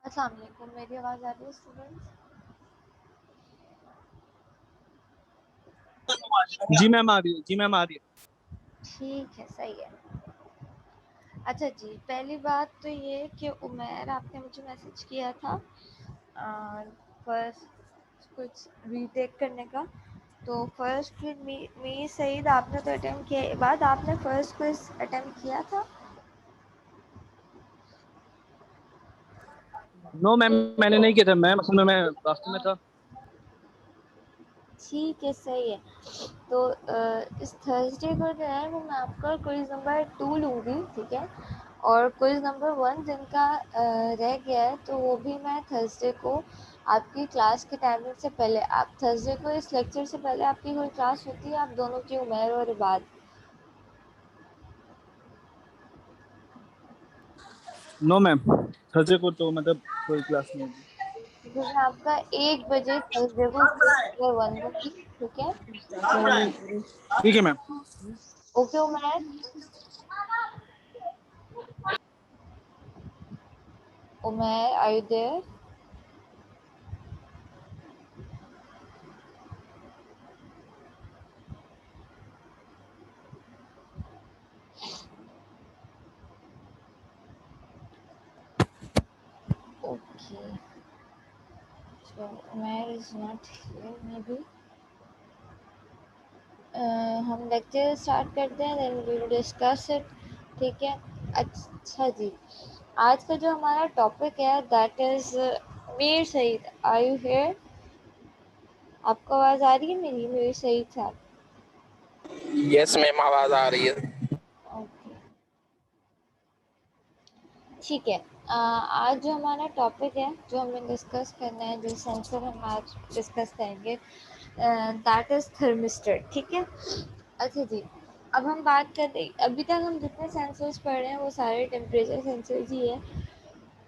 अस्सलाम वालेकुम, मेरी आवाज़ आ रही है स्टूडेंट्स? जी मैम आ रही है। जी मैम आ रही है। ठीक है, सही है। अच्छा जी, पहली बात तो ये कि उमैर आपने मुझे मैसेज किया था फर्स्ट कुछ रीटेक करने का। तो फर्स्ट फिर मी सईद आपने तो अटेम्प्ट किया, बाद आपने फर्स्ट क्विज अटेम्प्ट किया था? नो मैम, मैंने नहीं किया था मैम, असल में मैं रास्ते में था। ठीक है, सही है। तो इस थर्सडे को जो है वो मैं आपका क्विज नंबर 2 लूँगी, ठीक है। और क्विज नंबर 1 जिनका रह गया है तो वो भी मैं थर्सडे को आपकी क्लास के टाइमिंग से पहले, आप थर्सडे को इस लेक्चर से पहले आपकी कोई क्लास होती है आप दोनों की, उमैर और इबाद? नो मैम, थर्सडे को तो मतलब कोई क्लास नहीं होगी। क्योंकि मैं आपका 1 बजे थर्सडे को क्विज नंबर 1 लूँगी, ठीक है। ठीक है ma'am. Okay Umair? Umair, are you there? Okay, so Umair is not here maybe. हम लेक्चर स्टार्ट करते हैं, then we will discuss it, ठीक है। अच्छा जी, आज का जो हमारा टॉपिक है that is Mir Saeed, are you here? आपको आवाज़ आ रही है मेरी, मीर सईद साहब? यस मैम, आवाज आ रही है। ओके, ठीक है। आज जो हमारा टॉपिक है जो हमें डिस्कस करना है, जो सेंसर हम आज डिस्कस करेंगे दैट इज़ थर्मिस्टर, ठीक है। अच्छा जी, अब हम बात करते हैं, अभी तक हम जितने सेंसर्स पढ़ रहे हैं वो सारे टेम्परेचर सेंसर्स ही है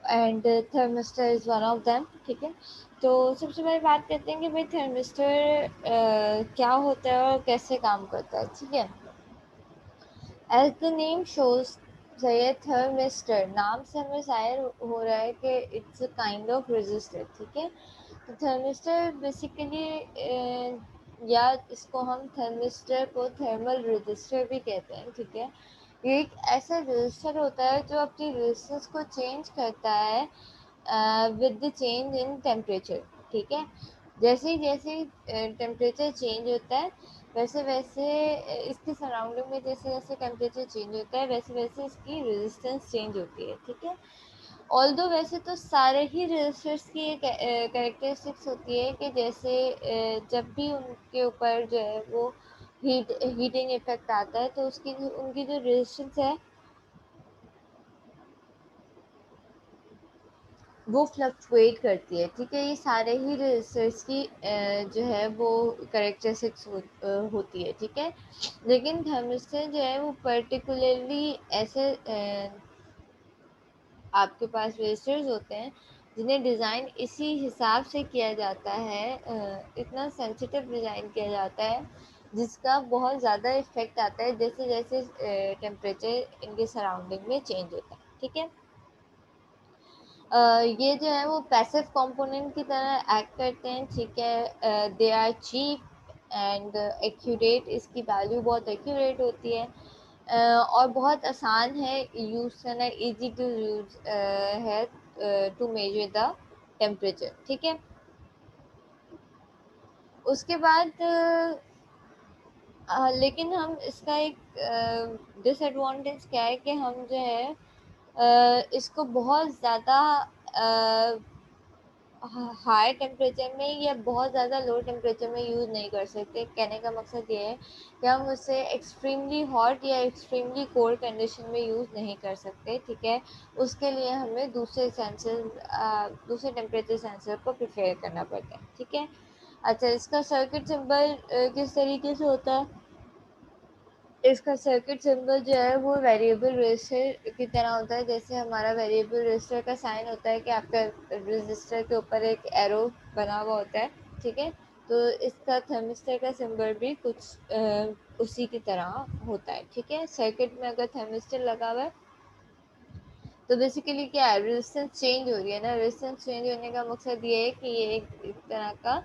and thermistor is one of them, ठीक है। तो सबसे पहले बात करते हैं कि भाई थर्मिस्टर क्या होता है और कैसे काम करता है, ठीक है। एज द नेम शोज, सही थर्मिस्टर नाम से हमें जाहिर हो रहा है कि it's a kind of register, ठीक है। तो थर्मिस्टर बेसिकली या इसको हम थर्मिस्टर को थर्मल रजिस्टर भी कहते हैं, ठीक है। ये एक ऐसा रजिस्टर होता है जो अपनी रेजिस्टेंस को चेंज करता है with the change in temperature, ठीक है। जैसे जैसे टेम्परेचर चेंज होता है वैसे वैसे इसके सराउंडिंग में जैसे जैसे टेम्परेचर चेंज होता है वैसे वैसे इसकी रेजिस्टेंस चेंज होती है, ठीक है। ऑल्दो वैसे तो सारे ही रजिस्टर्स की एक कैरेक्टरिस्टिक्स होती है कि जैसे जब भी उनके ऊपर जो है वो हीटिंग इफेक्ट आता है तो उसकी उनकी जो रेजिस्टेंस है वो फ्लक्चुएट करती है, ठीक है। ये सारे ही रजिस्टर्स की जो है वो कैरेक्टरिस्टिक्स होती है, ठीक है। लेकिन थर्मिस्टर जो है वो पर्टिकुलरली ऐसे आपके पास रजिस्टर्स होते हैं जिन्हें डिज़ाइन इसी हिसाब से किया जाता है, इतना सेंसिटिव डिज़ाइन किया जाता है जिसका बहुत ज़्यादा इफेक्ट आता है जैसे जैसे टेम्परेचर इनके सराउंडिंग में चेंज होता है, ठीक है। ये जो है वो पैसिव कंपोनेंट की तरह एक्ट करते हैं, ठीक है। They are cheap and accurate, इसकी वैल्यू बहुत एक्यूरेट होती है और बहुत आसान है यूज़ करना, इजी टू यूज़ है टू मेजर द टेम्परेचर, ठीक है। उसके बाद लेकिन हम इसका एक डिसएडवांटेज क्या है कि हम जो है इसको बहुत ज़्यादा हाई टेम्परेचर में या बहुत ज़्यादा लो टेम्परेचर में यूज़ नहीं कर सकते। कहने का मकसद ये है कि हम उसे एक्सट्रीमली हॉट या एक्सट्रीमली कोल्ड कंडीशन में यूज़ नहीं कर सकते, ठीक है। उसके लिए हमें दूसरे टेम्परेचर सेंसर को प्रेफर करना पड़ता है, ठीक है। अच्छा, इसका सर्किट सिंबल किस तरीके से होता है? इसका सर्किट सिंबल जो है वो वेरिएबल रेजिस्टर की तरह होता है। जैसे हमारा वेरिएबल रेजिस्टर का साइन होता है कि आपका रेजिस्टर के ऊपर एक एरो बना हुआ होता है, ठीक है। तो इसका थर्मिस्टर का सिंबल भी कुछ उसी की तरह होता है, ठीक है। सर्किट में अगर थर्मिस्टर लगा हुआ है तो बेसिकली क्या है, रेजिस्टेंस चेंज हो रही है ना। रेजिस्टेंस चेंज होने का मकसद ये है कि ये एक तरह का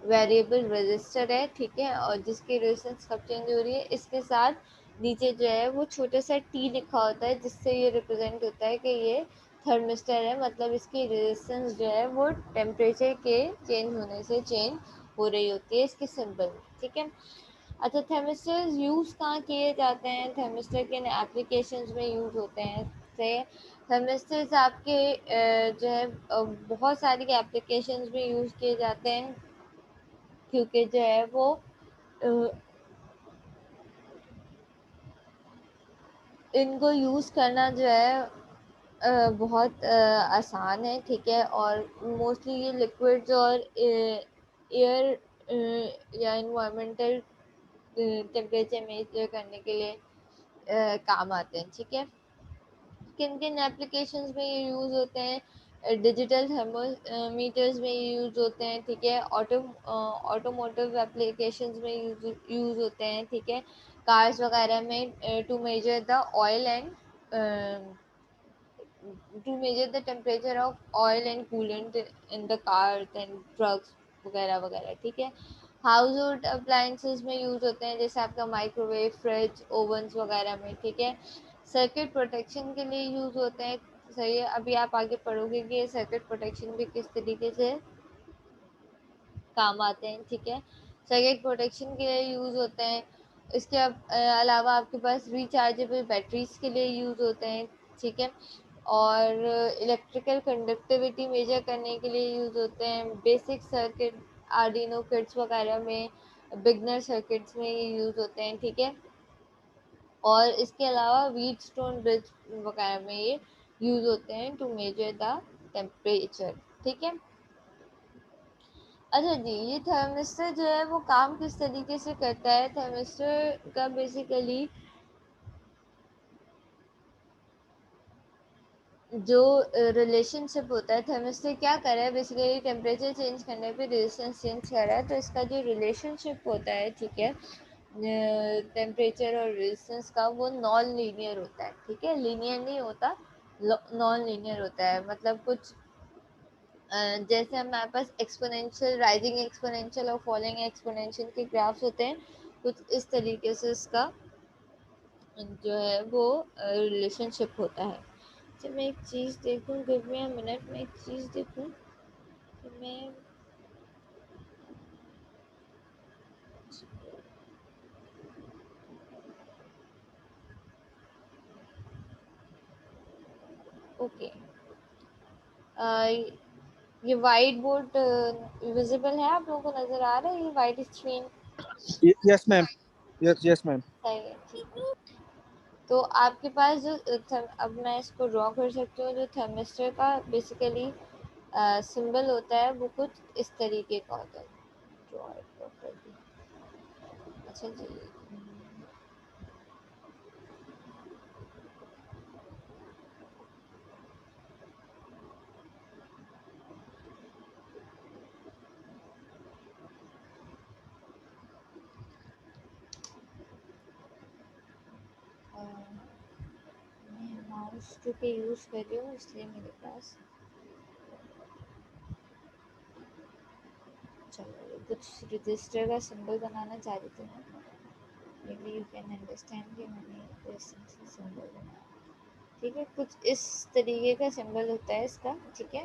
वेरिएबल रजिस्टर है, ठीक है, और जिसकी रेजिस्टेंस कब चेंज हो रही है, इसके साथ नीचे जो है वो छोटा सा टी लिखा होता है, जिससे ये रिप्रेजेंट होता है कि ये थर्मिस्टर है, मतलब इसकी रेजिस्टेंस जो है वो टेम्परेचर के चेंज होने से चेंज हो रही होती है इसके सिंबल, ठीक है। अच्छा, थर्मिस्टर्स यूज़ कहाँ किए जाते हैं, थर्मिस्टर किन एप्लीकेशंस में यूज़ होते हैं। से थर्मिस्टर्स आपके जो है बहुत सारी एप्लीकेशंस में यूज़ किए जाते हैं, क्योंकि जो है वो इनको यूज़ करना जो है बहुत आसान है, ठीक है, और मोस्टली ये लिक्विड्स और एयर या इन्वायरमेंटल टेम्परेचर मेजर करने के लिए काम आते हैं, ठीक है। किन किन एप्लीकेशंस में ये यूज़ होते हैं, डिजिटल थर्मोमीटर्स में ये यूज़ होते हैं, ठीक है, ऑटोमोटिव एप्लीकेशंस में यूज़ होते हैं, ठीक है, कार्स वगैरह में to measure the oil and to measure the temperature of oil and coolant in the cars and trucks वगैरह वगैरह, ठीक है। हाउस होल्ड अप्लायंसेस में यूज़ होते हैं, जैसे आपका माइक्रोवेव, फ्रिज, ओवन्स वगैरह में, ठीक है। सर्किट प्रोटेक्शन के लिए यूज़ होते हैं, सही है। अभी आप आगे पढ़ोगे कि ये सर्किट प्रोटेक्शन भी किस तरीके से काम आते हैं, ठीक है। सर्किट प्रोटेक्शन के लिए यूज़ होते हैं। इसके अलावा आपके पास रिचार्जेबल बैटरीज के लिए यूज़ होते हैं, ठीक है, और इलेक्ट्रिकल कंडक्टिविटी मेजर करने के लिए यूज़ होते हैं। बेसिक सर्किट आर्डिनो किट्स वगैरह में, बिगनर सर्किट्स में ये यूज़ होते हैं, ठीक है, और इसके अलावा व्हीट स्टोन ब्रिज वगैरह में ये यूज़ होते हैं टू मेजर द टेम्परेचर, ठीक है। अच्छा जी, ये थर्मिस्टर जो है वो काम किस तरीके से करता है। थर्मिस्टर का बेसिकली जो रिलेशनशिप होता है, थर्मिस्टर क्या कर रहा है, बेसिकली टेम्परेचर चेंज करने पे रेजिस्टेंस चेंज कर रहा है, तो इसका जो रिलेशनशिप होता है, ठीक है, टेम्परेचर और रेजिस्टेंस का, वो नॉन लीनियर होता है, ठीक है, लीनियर नहीं होता, नॉन लीनियर होता है। मतलब कुछ जैसे हमारे पास एक्सपोनेंशियल, राइजिंग एक्सपोनेंशियल और फॉलिंग एक्सपोनेंशियल के ग्राफ्स होते हैं, कुछ इस तरीके से इसका जो है वो रिलेशनशिप होता है। जब मैं एक चीज़ देखूं, गिव मी अ मिनट, मैं एक चीज़ देखूं कि मैं ओके, ये वाइट बोर्ड विजिबल है, आप लोगों को नज़र आ रहा है ये white screen. Yes, ma'am. Yes, ma'am. सही है, ठीक है। तो आपके पास जो अब मैं इसको ड्रॉ कर सकती हूँ, जो थर्मिस्टर का बेसिकली सिंबल होता है वो कुछ इस तरीके का होता है। Draw it properly. अच्छा जी, मैं माउस के यूज़ कर रही हूँ, इसलिए मेरे पास चलो कुछ रजिस्टर का सिंबल बनाना चाह रही थी मैं। May be you can understand कि मैंने रेजिस्टेंस का सिंबल बनाया, ठीक है, कुछ इस तरीके का सिंबल होता है इसका, ठीक है।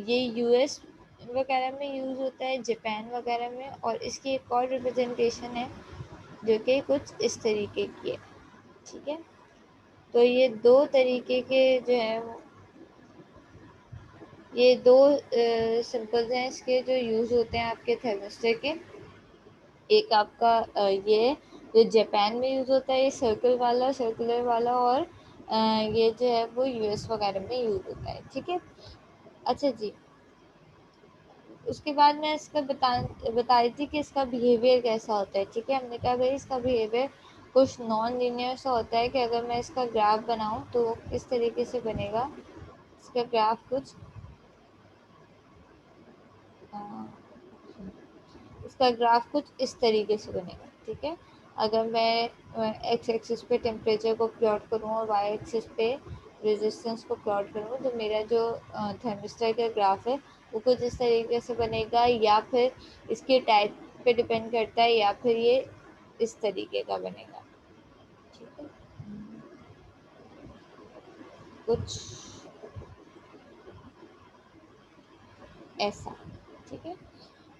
ये यूएस वगैरह में यूज़ होता है, जापान वगैरह में, और इसकी एक और रिप्रेजेंटेशन है जो कि कुछ इस तरीके की है, ठीक है। तो ये दो तरीके के जो है ये दो सिंबल्स हैं इसके जो यूज़ होते हैं आपके थर्मिस्टर के। एक आपका ये जो जापान में यूज़ होता है, ये सर्कल वाला, सर्कुलर वाला, और ये जो है वो यूएस वगैरह में यूज़ होता है, ठीक है। अच्छा जी, उसके बाद मैं इसका बता रही थी कि इसका बिहेवियर कैसा होता है, ठीक है। हमने कहा भाई इसका बिहेवियर कुछ नॉन लीनियर सा होता है, कि अगर मैं इसका ग्राफ बनाऊं तो वो किस तरीके से बनेगा। इसका ग्राफ कुछ अ, इसका ग्राफ कुछ इस तरीके से बनेगा, ठीक है। अगर मैं एक्स एक्सिस पे टेम्परेचर को प्लॉट करूँ और वाई एक्सिस पे रेजिस्टेंस को प्लॉट करूँ तो मेरा जो थर्मिस्टर का ग्राफ है वो कुछ इस तरीके से बनेगा, या फिर इसके टाइप पे डिपेंड करता है, या फिर ये इस तरीके का बनेगा। ठीक है, कुछ ऐसा। ठीक है,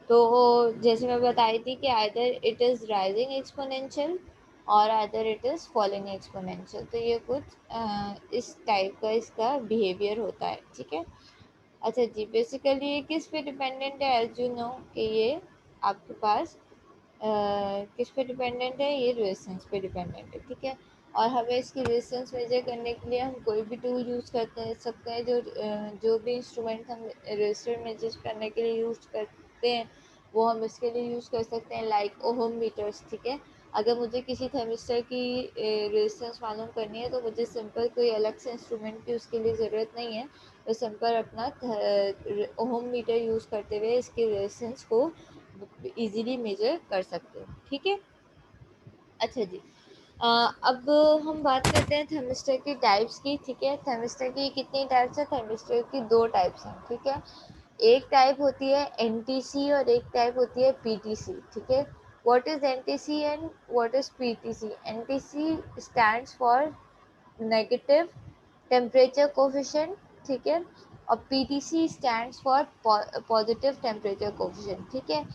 तो जैसे मैं बताई थी कि either it is rising exponential और either it is falling exponential, तो ये कुछ इस टाइप का इसका बिहेवियर होता है। ठीक है, अच्छा जी, बेसिकली ये किस पे डिपेंडेंट है, एज यू नो कि ये आपके पास किस पे डिपेंडेंट है, ये रेजिस्टेंस पे डिपेंडेंट है। ठीक है, और हमें इसकी रेजिस्टेंस मेजर करने के लिए हम कोई भी टूल यूज़ करते सकते हैं, जो भी इंस्ट्रूमेंट हम रेजिस्टेंस मेजर करने के लिए यूज़ करते हैं वो हम इसके लिए यूज़ कर सकते हैं, लाइक ओहम मीटर्स। ठीक है, अगर मुझे किसी थर्मिस्टर की रेजिस्टेंस मालूम करनी है तो मुझे सिंपल कोई अलग से इंस्ट्रूमेंट की उसके लिए ज़रूरत नहीं है, तो सिंपल अपना ओहम मीटर यूज़ करते हुए इसकी रेजिस्टेंस को इजीली मेजर कर सकते हो। ठीक है, अच्छा जी, अब हम बात करते हैं थर्मिस्टर की टाइप्स की। ठीक है, थर्मिस्टर की कितनी टाइप्स है, थर्मिस्टर की दो टाइप्स हैं। ठीक है, एक टाइप होती है एनटीसी और एक टाइप होती है पीटीसी। ठीक है, what is NTC and what is PTC? NTC stands for negative temperature coefficient. ठीक है, और PTC stands for positive temperature coefficient. ठीक है,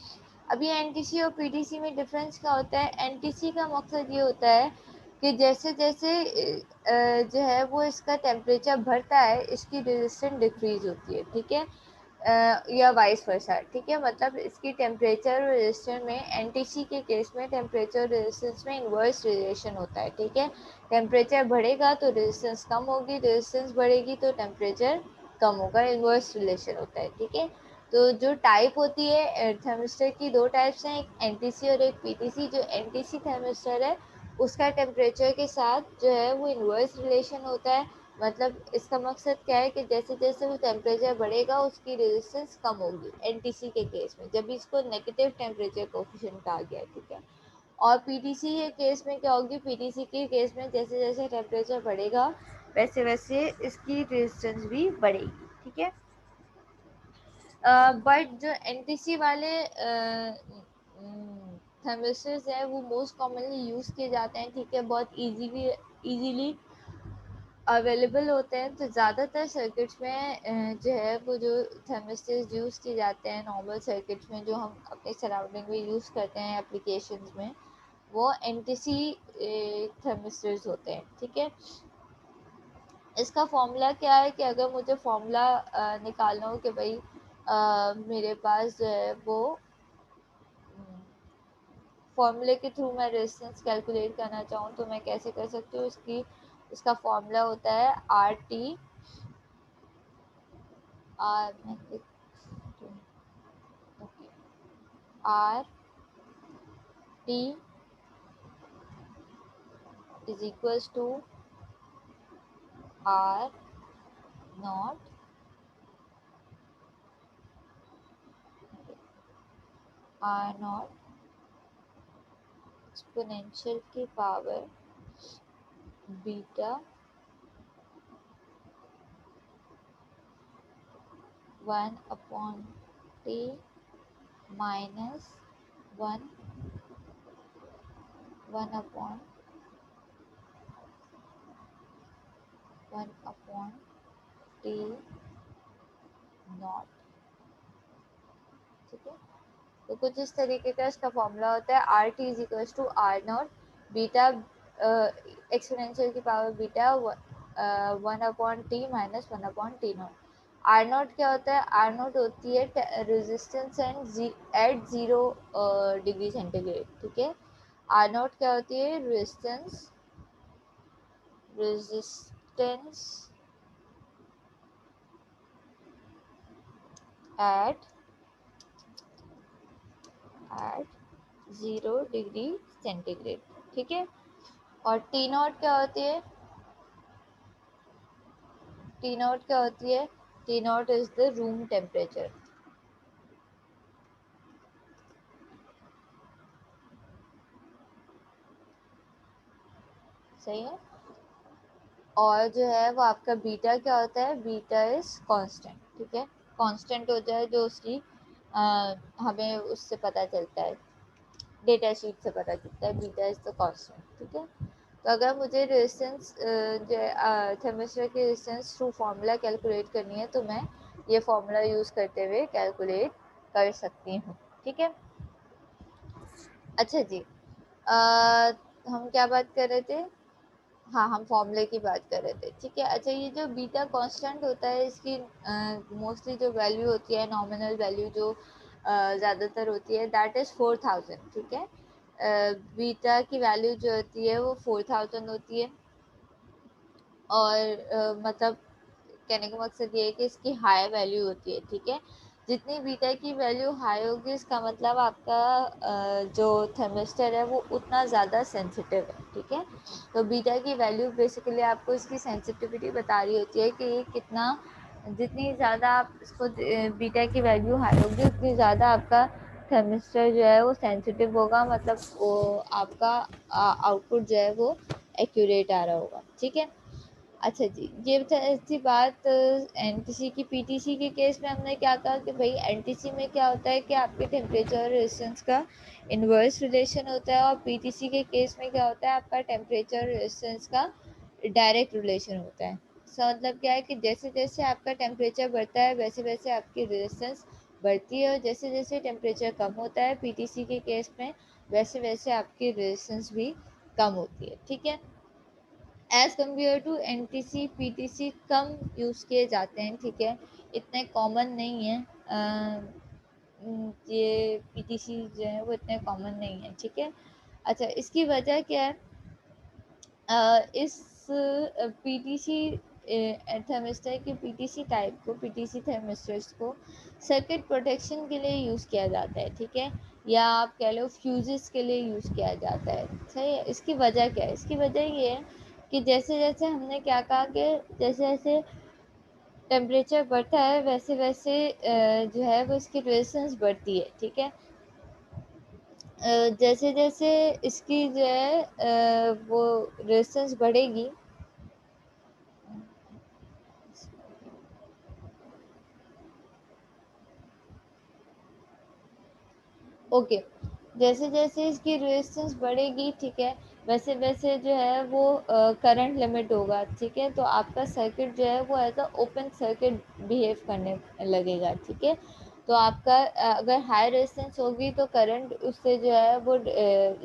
अभी एनटीसी और पीटीसी में डिफरेंस क्या होता है? एनटीसी का मकसद ये होता है कि जैसे जैसे जो है वो इसका टेम्परेचर बढ़ता है इसकी रेजिस्टेंस डिक्रीज होती है। ठीक है, या वाइस वर्सा। ठीक है, मतलब इसकी टेम्परेचर और रेजिस्टेंस में, एनटीसी के केस में टेम्परेचर और रेजिस्टेंस में इन्वर्स रिलेशन होता है। ठीक है, टेम्परेचर बढ़ेगा तो रेजिस्टेंस कम होगी, रेजिस्टेंस बढ़ेगी तो टेम्परेचर कम होगा, इन्वर्स रिलेशन होता है। ठीक है, तो जो टाइप होती है थर्मिस्टर की, दो टाइप्स हैं, एक एनटीसी और एक पीटीसी। जो एनटीसी थर्मिस्टर है उसका टेम्परेचर के साथ जो है वो इन्वर्स रिलेशन होता है, मतलब इसका मकसद क्या है कि जैसे जैसे वो टेम्परेचर बढ़ेगा उसकी रेजिस्टेंस कम होगी एनटीसी के केस में, जब इसको नेगेटिव टेम्परेचर कोफिशिएंट कहा गया है। ठीक है, और पीटीसी के केस में क्या होगी? पीटीसी के केस में जैसे जैसे टेम्परेचर बढ़ेगा वैसे वैसे इसकी रेजिस्टेंस भी बढ़ेगी। ठीक है, बट जो एनटीसी वाले थर्मिस्टर्स है वो मोस्ट कॉमनली यूज़ किए जाते हैं। ठीक है, बहुत इजीली अवेलेबल होते हैं, तो ज़्यादातर सर्किट्स में जो है वो जो थर्मिस्टर्स यूज़ किए जाते हैं नॉर्मल सर्किट्स में, जो हम अपने सराउंडिंग में यूज़ करते हैं एप्लीकेशंस में, वो एनटीसी थर्मिस्टर्स होते हैं। ठीक है, इसका फॉर्मूला क्या है कि अगर मुझे फॉर्मूला निकालना हो कि भाई मेरे पास जो है वो फॉर्मूले के थ्रू मैं रेजिस्टेंस कैलकुलेट करना चाहूँ तो मैं कैसे कर सकती हूँ? इसका फॉर्मूला होता है R T R R T is equals to R not exponential की power beta 1/t minus 1/t not. ठीक है, तो कुछ इस तरीके का इसका फॉर्मूला होता है, R T is equal to R not beta exponential की power beta 1/t minus 1/t not. R not क्या होता है? आर नॉट होती है रेजिस्टेंस एट 0 डिग्री सेंटीग्रेड। ठीक है, आर नॉट क्या होती है? Resistance at 0 degree centigrade. ठीक है, और टी नॉट क्या होती है? टी नॉट क्या होती है? T not is the room temperature. सही है, और जो है वो आपका बीटा क्या होता है, बीटा इज कांस्टेंट, ठीक है। कांस्टेंट होता है जो उसकी हमें उससे पता चलता है, डेटा शीट से पता चलता है, बीटा इज द कांस्टेंट, ठीक है। तो अगर मुझे रेजिस्टेंस जो थर्मिस्टर की रेजिस्टेंस थ्रू फार्मूला कैलकुलेट करनी है तो मैं ये फार्मूला यूज़ करते हुए कैलकुलेट कर सकती हूँ, ठीक है। अच्छा जी, हम क्या बात कर रहे थे, हाँ हम फॉर्मूले की बात कर रहे थे, ठीक है। अच्छा, ये जो बीटा कांस्टेंट होता है इसकी मोस्टली जो वैल्यू होती है, नॉमिनल वैल्यू जो ज़्यादातर होती है, दैट इज़ 4000, ठीक है। बीटा की वैल्यू जो होती है वो 4000 होती है। और मतलब कहने का मकसद ये है कि इसकी हाई वैल्यू होती है, ठीक है। जितनी बीटा की वैल्यू हाई होगी इसका मतलब आपका जो थर्मिस्टर है वो उतना ज़्यादा सेंसिटिव है, ठीक है। तो बीटा की वैल्यू बेसिकली आपको इसकी सेंसिटिविटी बता रही होती है कि ये कितना, जितनी ज़्यादा आप इसको बीटा की वैल्यू हाई होगी उतनी ज़्यादा आपका थर्मिस्टर जो है वो सेंसिटिव होगा, मतलब वो आपका आउटपुट जो है वो एक्यूरेट आ रहा होगा, ठीक है। अच्छा जी, ये थी बात एनटीसी की। पीटीसी के केस में हमने क्या कहा कि भाई एनटीसी में क्या होता है कि आपके टेम्परेचर और रेजिस्टेंस का इन्वर्स रिलेशन होता है, और पीटीसी के केस में क्या होता है आपका टेम्परेचर और रेजिस्टेंस का डायरेक्ट रिलेशन होता है। इसका मतलब क्या है कि जैसे जैसे आपका टेम्परेचर बढ़ता है वैसे वैसे आपकी रेजिस्टेंस बढ़ती है, और जैसे जैसे टेम्परेचर कम होता है पीटीसी के केस में वैसे वैसे आपकी रेजिस्टेंस भी कम होती है, ठीक है। As compared to NTC PTC कम यूज़ किए जाते हैं, ठीक है, इतने कॉमन नहीं है। ये पीटीसी जो है वो इतने कॉमन नहीं है, ठीक है। अच्छा, इसकी वजह क्या है, इस पीटीसी थर्मिस्टर के पीटीसी टाइप को, पीटीसी थर्मिस्टर्स को सर्किट प्रोटेक्शन के लिए यूज़ किया जाता है, ठीक है, या आप कह लो फ्यूजेस के लिए यूज़ किया जाता है, सही है। इसकी वजह क्या है, इसकी वजह ये है कि जैसे जैसे हमने क्या कहा कि जैसे जैसे टेम्परेचर बढ़ता है वैसे वैसे जो है वो इसकी रेजिस्टेंस बढ़ती है, ठीक है। जैसे जैसे इसकी जो है वो रेजिस्टेंस बढ़ेगी, ओके, जैसे जैसे इसकी रेजिस्टेंस बढ़ेगी, ठीक है, वैसे वैसे जो है वो करंट लिमिट होगा, ठीक है। तो आपका सर्किट जो है वो as a open circuit behave करने लगेगा, ठीक है। तो आपका अगर हाई रेजिस्टेंस होगी तो करंट उससे जो है वो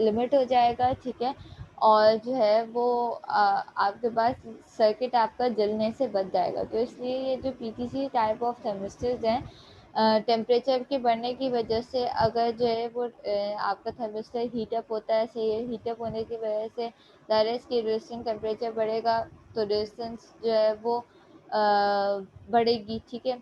लिमिट हो जाएगा, ठीक है, और जो है वो आपके पास सर्किट आपका जलने से बच जाएगा। तो इसलिए ये जो पीटीसी टाइप ऑफ थर्मिस्टर्स हैं, टेम्परेचर के बढ़ने की वजह से अगर जो है वो आपका थर्मिस्टर हीटअप होता है, सही है, हीटअप होने की वजह से ज़्यादा इसकी रेजिस्टेंस टेम्परेचर बढ़ेगा तो रेजिस्टेंस जो है वो बढ़ेगी, ठीक है।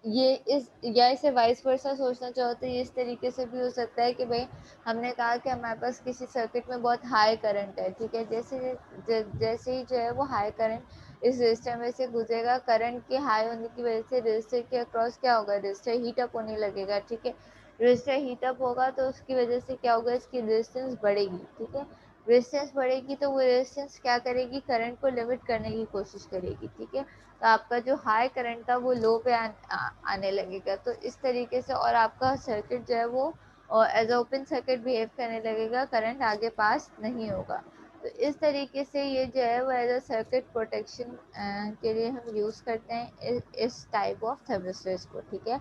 ये इस या इसे वाइस वर्सा सोचना चाहो तो ये इस तरीके से भी हो सकता है कि भाई हमने कहा कि हमारे पास किसी सर्किट में बहुत हाई करंट है, ठीक है, जैसे ही जो है वो हाई करंट इस रजिस्टर में से गुजरेगा, करंट के हाई होने की वजह से रजिस्टर के अक्रॉस क्या होगा, रजिस्टर हीटअप होने लगेगा, ठीक है। रजिस्टर हीटअप होगा तो उसकी वजह से क्या होगा, इसकी रेजिस्टेंस बढ़ेगी, ठीक है। रेजिस्टेंस बढ़ेगी तो वो रेजिस्टेंस क्या करेगी, करंट को लिमिट करने की कोशिश करेगी, ठीक है। तो आपका जो हाई करंट था वो लो पे आने लगेगा, तो इस तरीके से, और आपका सर्किट जो है वो as a open circuit behave करने लगेगा, करंट आगे पास नहीं होगा। तो इस तरीके से ये जो है वो एज अ सर्किट प्रोटेक्शन के लिए हम यूज़ करते हैं इस टाइप ऑफ थर्मिस्टर्स को, ठीक है।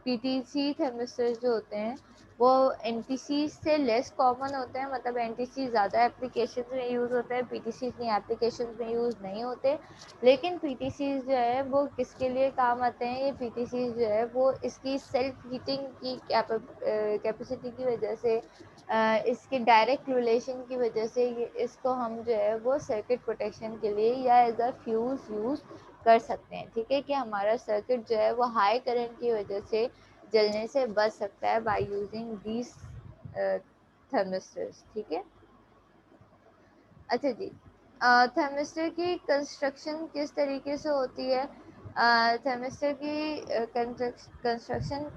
पीटीसी थर्मिस्टर जो होते हैं वो एनटीसी से लेस कॉमन होते हैं, मतलब एनटीसी ज़्यादा एप्लीकेशन में यूज़ होते हैं, पीटीसी इतनी एप्लीकेशन में यूज़ नहीं होते। लेकिन पीटीसी जो है वो किसके लिए काम आते हैं, ये पीटीसी जो है वो इसकी सेल्फ हीटिंग की कैपेसिटी की वजह से, इसके डायरेक्ट रिलेशन की वजह से इसको हम जो है वो सर्किट प्रोटेक्शन के लिए या एज अ फ्यूज़ यूज़ कर सकते हैं, ठीक है, कि हमारा सर्किट जो है वो हाई करंट की वजह से जलने से बच सकता है बाय यूजिंग दीज थर्मिस्टर्स, ठीक है। अच्छा जी, थर्मिस्टर की कंस्ट्रक्शन किस तरीके से होती है, थर्मिस्टर की कंस्ट्रक्शन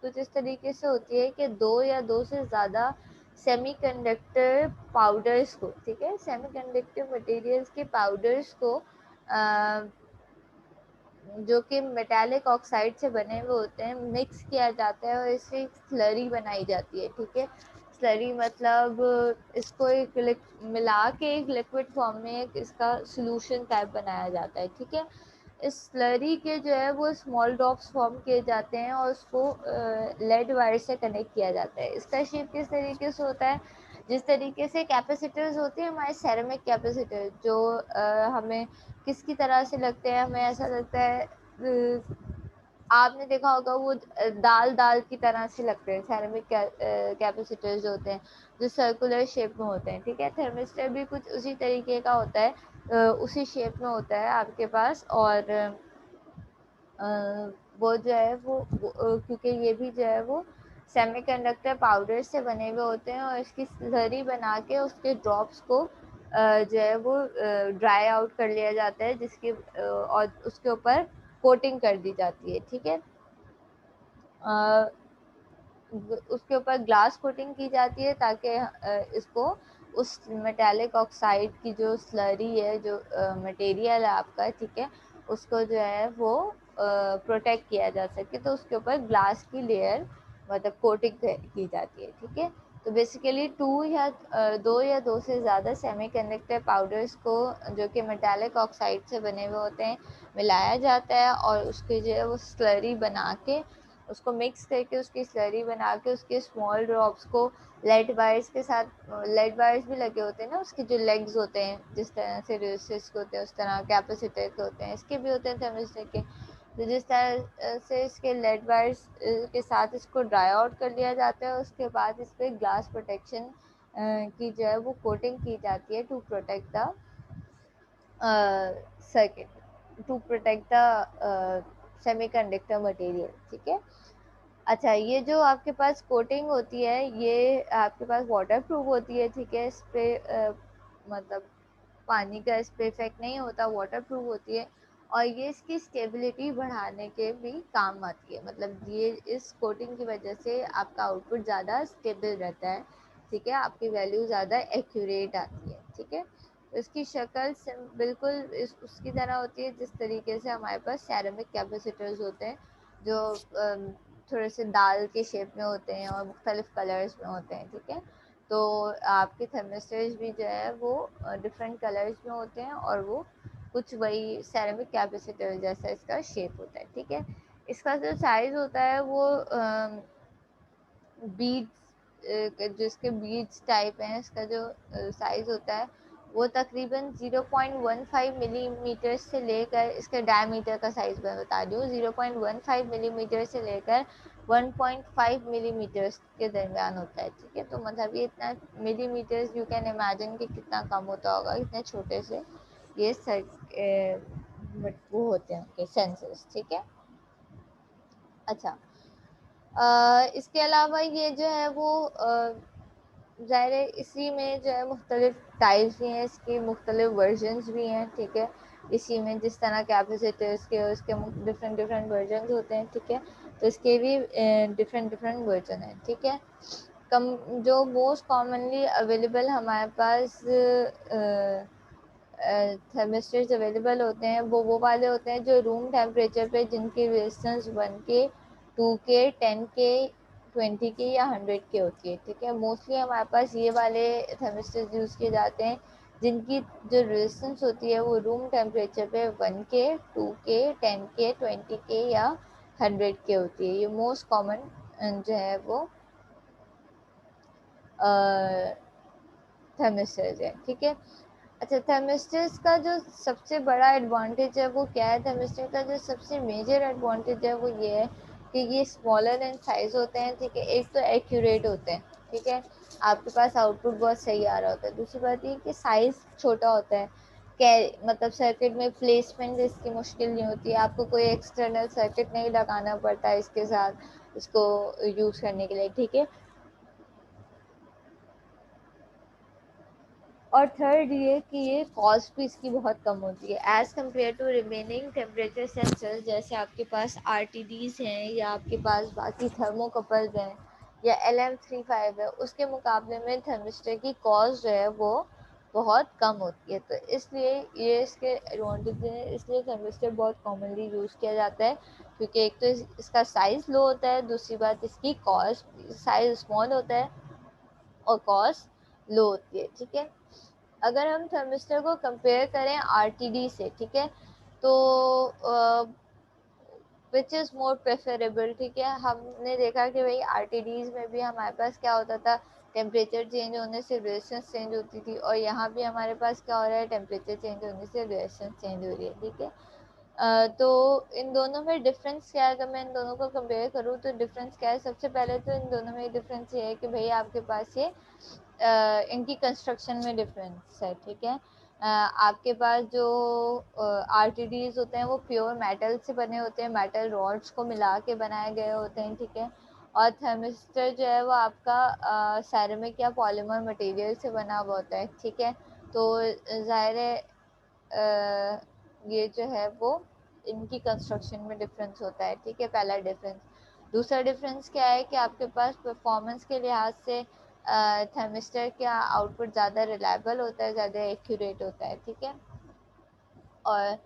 कुछ इस तरीके से होती है कि दो या दो से ज़्यादा सेमीकंडक्टर पाउडर्स को, ठीक है, सेमीकंडक्टर मटेरियल्स के पाउडर्स को जो कि मेटालिक ऑक्साइड से बने हुए होते हैं मिक्स किया जाता है और इससे एक स्लरी बनाई जाती है, ठीक है। स्लरी मतलब इसको एक मिला के एक लिक्विड फॉर्म में एक इसका सोल्यूशन टाइप बनाया जाता है, ठीक है। इस स्लरी के जो है वो स्मॉल ड्रॉप्स फॉर्म किए जाते हैं और उसको लेड वायर से कनेक्ट किया जाता है। इसका शेप किस तरीके से होता है, जिस तरीके से कैपेसिटर्स होते हैं हमारे सेरेमिक कैपेसिटर, जो हमें किसकी तरह से लगते हैं, हमें ऐसा लगता है आपने देखा होगा वो दाल दाल की तरह से लगते हैं सेरेमिक कैपेसिटर्स जो होते हैं, जो सर्कुलर शेप में होते हैं, ठीक है। थर्मिस्टर भी कुछ उसी तरीके का होता है, उसी शेप में होता है आपके पास। और वो जो है वो क्योंकि ये भी जो है वो सेमीकंडक्टर पाउडर से बने हुए होते हैं और इसकी स्लरी बना के उसके ड्रॉप्स को जो है वो ड्राई आउट कर लिया जाता है, जिसकी और उसके ऊपर कोटिंग कर दी जाती है, ठीक है। उसके ऊपर ग्लास कोटिंग की जाती है ताकि इसको उस मेटालिक ऑक्साइड की जो स्लरी है, जो मटेरियल है आपका, ठीक है, उसको जो है वो प्रोटेक्ट किया जा सके, तो उसके ऊपर ग्लास की लेयर मतलब कोटिंग की जाती है, ठीक है। तो बेसिकली दो या दो से ज़्यादा सेमीकंडक्टर पाउडर्स को जो कि मेटालिक ऑक्साइड से बने हुए होते हैं मिलाया जाता है और उसके जो है वो स्लरी बना के उसको मिक्स करके उसकी स्लरी बना के उसके स्मॉल ड्रॉप्स को लेड वायर्स के साथ, लेड वायर्स भी लगे होते हैं ना, उसके जो लेग्स होते हैं जिस तरह से रेजिस्टर्स के होते हैं उस तरह कैपेसिटर के होते हैं, इसके भी होते हैं थर्मिस्टर के। तो जिस तरह से इसके लेड वायर्स के साथ इसको ड्राई आउट कर लिया जाता है, उसके बाद इस पर ग्लास प्रोटेक्शन की जो है वो कोटिंग की जाती है to protect the circuit, to protect the semiconductor material, ठीक है। अच्छा, ये जो आपके पास कोटिंग होती है ये आपके पास वाटर प्रूफ होती है, ठीक है। इस पर मतलब पानी का इस पर इफेक्ट नहीं होता, वाटर प्रूफ होती है और ये इसकी स्टेबिलिटी बढ़ाने के भी काम आती है, मतलब ये इस कोटिंग की वजह से आपका आउटपुट ज़्यादा स्टेबल रहता है, ठीक है, आपकी वैल्यू ज़्यादा एक्यूरेट आती है, ठीक है। तो इसकी शक्ल बिल्कुल उसकी तरह होती है जिस तरीके से हमारे पास सेरेमिक कैपेसिटर्स होते हैं, जो थोड़े से दाल के शेप में होते हैं और मुख्तलिफ कलर्स में होते हैं, ठीक है। तो आपके थर्मिस्टर्स भी जो है वो डिफरेंट कलर्स में होते हैं और वो कुछ वही सेरेमिक कैपेसिटर जैसा इसका शेप होता है, ठीक है। इसका जो साइज़ होता है वो बीड्स, जिसके बीड्स टाइप हैं, इसका जो साइज़ होता है वो तकरीबन 0.15 मिलीमीटर से लेकर, इसके डायमीटर का साइज़ मैं बता रही हूँ, 0.15 मिलीमीटर से लेकर 1.5 मिलीमीटर के दरमियान होता है, ठीक है। तो मतलब ये इतना मिलीमीटर्स, यू कैन इमेजिन कि कितना कम होता होगा, इतने छोटे से ये वो होते हैं उनके सेंसर्स, ठीक है। अच्छा, इसके अलावा ये जो है वो ज़ाहिर है इसी में जो है मुख्तलिफ टाइप्स भी हैं, इसकी मुख्तलिफ वर्जन्स भी हैं, ठीक है। इसी में जिस तरह कैपेसिटर्स के उसके डिफरेंट डिफरेंट वर्जन्स होते हैं, ठीक है। तो इसके भी डिफरेंट डिफरेंट वर्जन हैं, ठीक है। कम जो मोस्ट कॉमनली अवेलेबल हमारे पास थर्मिस्टर्स अवेलेबल होते हैं वो वाले होते हैं जो रूम टेम्परेचर पे जिनकी resistance 1K 2K 10K 20K या 100K होती है, ठीक है। मोस्टली हमारे पास ये वाले थर्मिस्टर्स यूज़ किए जाते हैं जिनकी जो रेजिस्टेंस होती है वो रूम टेम्परेचर पे 1K 2K 10K 20K या 100K होती है। ये मोस्ट कॉमन जो है वो थर्मिस्टर्स है, ठीक है। अच्छा, थर्मिस्टर्स का जो सबसे बड़ा एडवांटेज है वो क्या है, थर्मिस्टर का जो सबसे मेजर एडवांटेज है वो ये है कि ये स्मॉलर इन साइज़ होते हैं, ठीक है। एक तो एक्यूरेट होते हैं, ठीक है, आपके पास आउटपुट बहुत सही आ रहा होता है। दूसरी बात ये कि साइज़ छोटा होता है, मतलब सर्किट में प्लेसमेंट इसकी मुश्किल नहीं होती है, आपको कोई एक्सटर्नल सर्किट नहीं लगाना पड़ता है इसके साथ इसको यूज़ करने के लिए, ठीक है। और थर्ड ये कि ये कॉस्ट भी इसकी बहुत कम होती है as compared to remaining temperature sensors, जैसे आपके पास RTDs हैं या आपके पास बाकी थर्मोकपल्स हैं, या LM35 है, उसके मुकाबले में थर्मिस्टर की कॉस्ट जो है वो बहुत कम होती है। तो इसलिए ये इसके एडवांटेज हैं, इसलिए थर्मिस्टर बहुत कॉमनली यूज़ किया जाता है, क्योंकि एक तो इसका साइज़ लो होता है, दूसरी बात इसकी कॉस्ट, साइज़ स्मॉल होता है और कॉस्ट लो होती है। ठीक है, अगर हम थर्मिस्टर को कंपेयर करें RTD से, ठीक है, तो विच इज़ मोर प्रेफरेबल। ठीक है, हमने देखा कि भाई RTDs में भी हमारे पास क्या होता था, टेम्परेचर चेंज होने से रेजिस्टेंस चेंज होती थी, और यहाँ भी हमारे पास क्या हो रहा है, टेम्परेचर चेंज होने से रेजिस्टेंस चेंज हो रही है। ठीक है, तो इन दोनों में डिफरेंस क्या है, अगर मैं इन दोनों को कंपेयर करूँ तो डिफरेंस क्या है। सबसे पहले तो इन दोनों में डिफरेंस ये है कि भाई आपके पास ये इनकी कंस्ट्रक्शन में डिफरेंस है। ठीक है, आपके पास जो RTDs होते हैं वो प्योर मेटल से बने होते हैं, मेटल रॉड्स को मिला के बनाए गए होते हैं। ठीक है, और थर्मिस्टर जो है वो आपका सेरेमिक या पॉलीमर मटेरियल से बना हुआ होता है। ठीक है, तो ज़ाहिर है ये जो है वो इनकी कंस्ट्रक्शन में डिफरेंस होता है। ठीक है, पहला डिफरेंस। दूसरा डिफरेंस क्या है कि आपके पास परफॉर्मेंस के लिहाज से थर्मिस्टर का आउटपुट ज़्यादा रिलायबल होता है, ज़्यादा एक्यूरेट होता है। ठीक है, और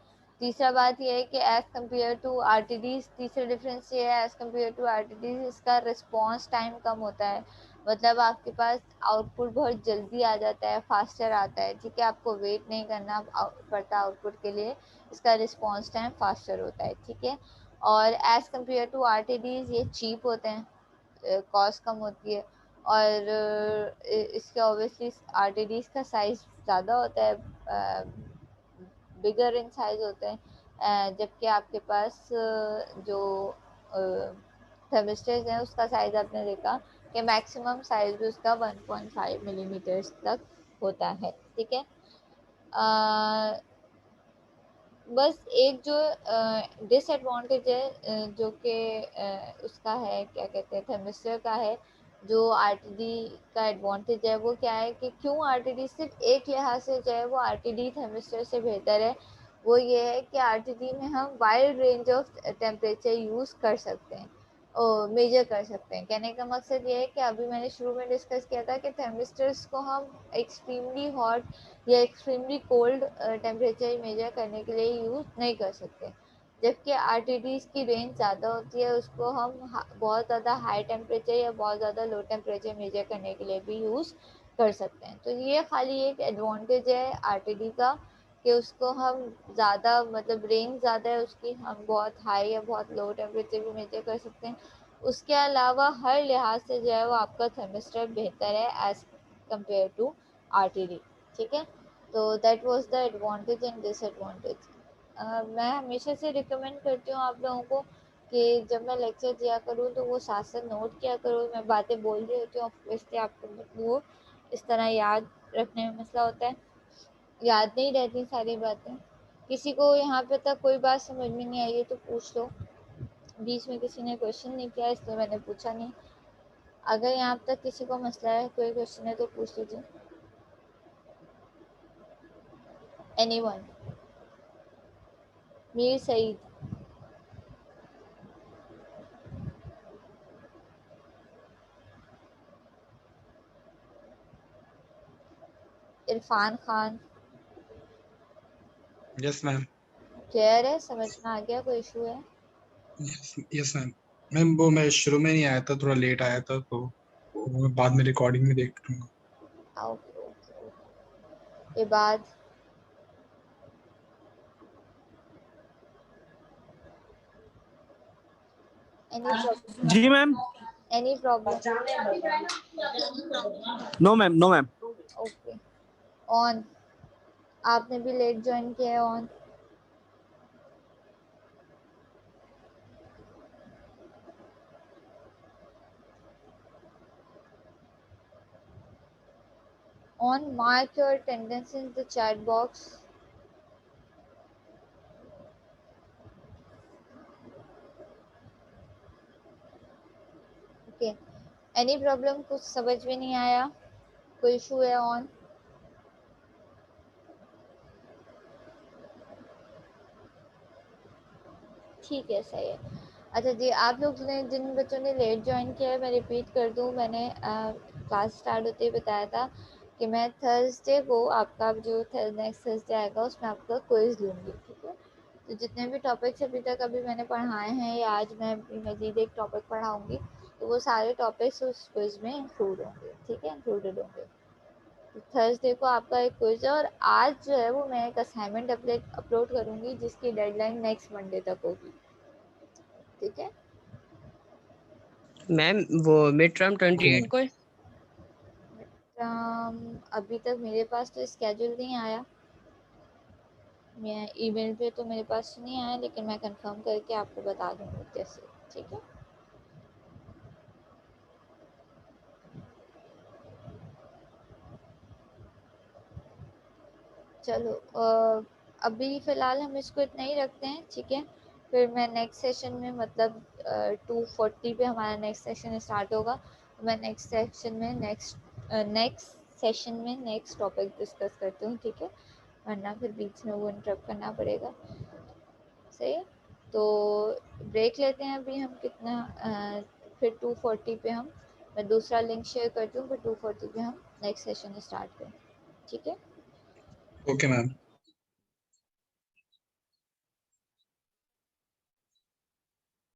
तीसरा बात ये है कि एज़ कम्पेयर टू RTDs, तीसरा डिफरेंस ये है एज़ कम्पेयर टू RTDs इसका रिस्पॉन्स टाइम कम होता है। मतलब आपके पास आउटपुट बहुत जल्दी आ जाता है, फास्टर आता है। ठीक है, आपको वेट नहीं करना पड़ता आउटपुट के लिए, इसका रिस्पॉन्स टाइम फास्टर होता है। ठीक है, और एज़ कम्पेयर टू RTDs ये चीप होते हैं, कॉस्ट कम होती है, और इसके ऑब्वियसली RTDs का साइज़ ज़्यादा होता है, बिगर इन साइज होते हैं, जबकि आपके पास जो थर्मिस्टर्स हैं उसका साइज़ आपने देखा कि मैक्सिमम साइज़ भी उसका 1.5 मिलीमीटर्स तक होता है। ठीक है, बस एक जो डिसएडवांटेज है जो कि उसका है, क्या कहते हैं, थर्मिस्टर का है, जो RTD का एडवांटेज है वो क्या है कि क्यों RTD सिर्फ एक लिहाज से जो है वो RTD थर्मिस्टर से बेहतर है, वो ये है कि RTD में हम wide range of temperature use कर सकते हैं और मेजर कर सकते हैं। कहने का मकसद ये है कि अभी मैंने शुरू में डिस्कस किया था कि थर्मिस्टर्स को हम एक्सट्रीमली हॉट या एक्सट्रीमली कोल्ड टेम्परेचर मेजर करने के लिए यूज़ नहीं कर सकते, जबकि RTDs की रेंज ज़्यादा होती है, उसको हम बहुत ज़्यादा हाई टेम्परेचर या बहुत ज़्यादा लो टेम्परेचर मेजर करने के लिए भी यूज़ कर सकते हैं। तो ये खाली एक एडवांटेज है RTD का कि उसको हम ज़्यादा, मतलब रेंज ज़्यादा है उसकी, हम बहुत हाई या बहुत लो टेम्परेचर भी मेजर कर सकते हैं। उसके अलावा हर लिहाज से जो है वो आपका थर्मिस्टर बेहतर है एज़ कम्पेयर टू RTD। ठीक है, तो that was the advantage and disadvantage. मैं हमेशा से रिकमेंड करती हूँ आप लोगों को कि जब मैं लेक्चर दिया करूँ तो वो साथ साथ नोट किया करो। मैं बातें बोल रही होती हूँ, ऑब्वियसली आपको वो इस तरह याद रखने में मसला होता है, याद नहीं रहती सारी बातें। किसी को यहाँ पे तक कोई बात समझ में नहीं आई है तो पूछ लो, बीच में किसी ने क्वेश्चन नहीं किया इसलिए मैंने पूछा नहीं। अगर यहाँ तक किसी को मसला है, कोई क्वेश्चन है तो पूछ लीजिए। Anyone? Mir Saeed? Irfan Khan? Yes ma'am. Clear है, समझ में आ गया, कोई इशू है? Yes ma'am. मैम वो मैं शुरू में नहीं आया था, थोड़ा लेट आया था, तो वो मैं बाद में रिकॉर्डिंग में देख लूंगा। Okay okay okay. Ibad? Any problem? जी ma'am. Any problem? No ma'am, no ma'am. Okay, Aun. आपने भी लेट ज्वाइन किया है, Aun. On, mark your attendance in the chat box. Okay, any problem? कुछ समझ में नहीं आया, कोई इशू है? ऑन। ठीक है, सही है। अच्छा जी, आप लोग ने जिन बच्चों ने लेट ज्वाइन किया है, मैं रिपीट कर दूं, मैंने क्लास स्टार्ट होते ही बताया था कि मैं थर्सडे को आपका जो नेक्स्ट थर्सडे आएगा उसमें आपका क्विज लूँगी, ठीक है। तो जितने भी टॉपिक्स अभी तक मैंने पढ़ाए हैं या आज मैं मज़ीद एक टॉपिक पढ़ाऊँगी, तो वो सारे टॉपिक्स उस क्विज में इंक्लूड होंगे, ठीक है, इंक्लूडेड होंगे। तो थर्सडे को आपका एक क्विज है और आज जो है वो मैं एक असाइनमेंट अपलोड करूँगी जिसकी डेडलाइन नेक्स्ट मंडे तक होगी, ठीक है। मैम वो मिड टर्म 28 को है। अभी तक मेरे पास तो स्केड्यूल नहीं आया, मैं ईमेल पे तो मेरे पास नहीं आया, लेकिन मैं कंफर्म करके आपको बता दूंगी कैसे, ठीक है। चलो अभी फ़िलहाल हम इसको इतना ही रखते हैं, ठीक है। फिर मैं नेक्स्ट सेशन में मतलब 2:40 पे हमारा नेक्स्ट सेशन स्टार्ट होगा। मैं नेक्स्ट सेशन में नेक्स्ट टॉपिक डिस्कस करती हूँ, ठीक है, वरना फिर बीच में वो इंटरप्ट करना पड़ेगा, सही है। तो ब्रेक लेते हैं अभी हम कितना फिर 2:40 पे मैं दूसरा लिंक शेयर करती हूँ, फिर 2:40 पे हम नेक्स्ट सेशन स्टार्ट करें, ठीक है। Okay ma'am.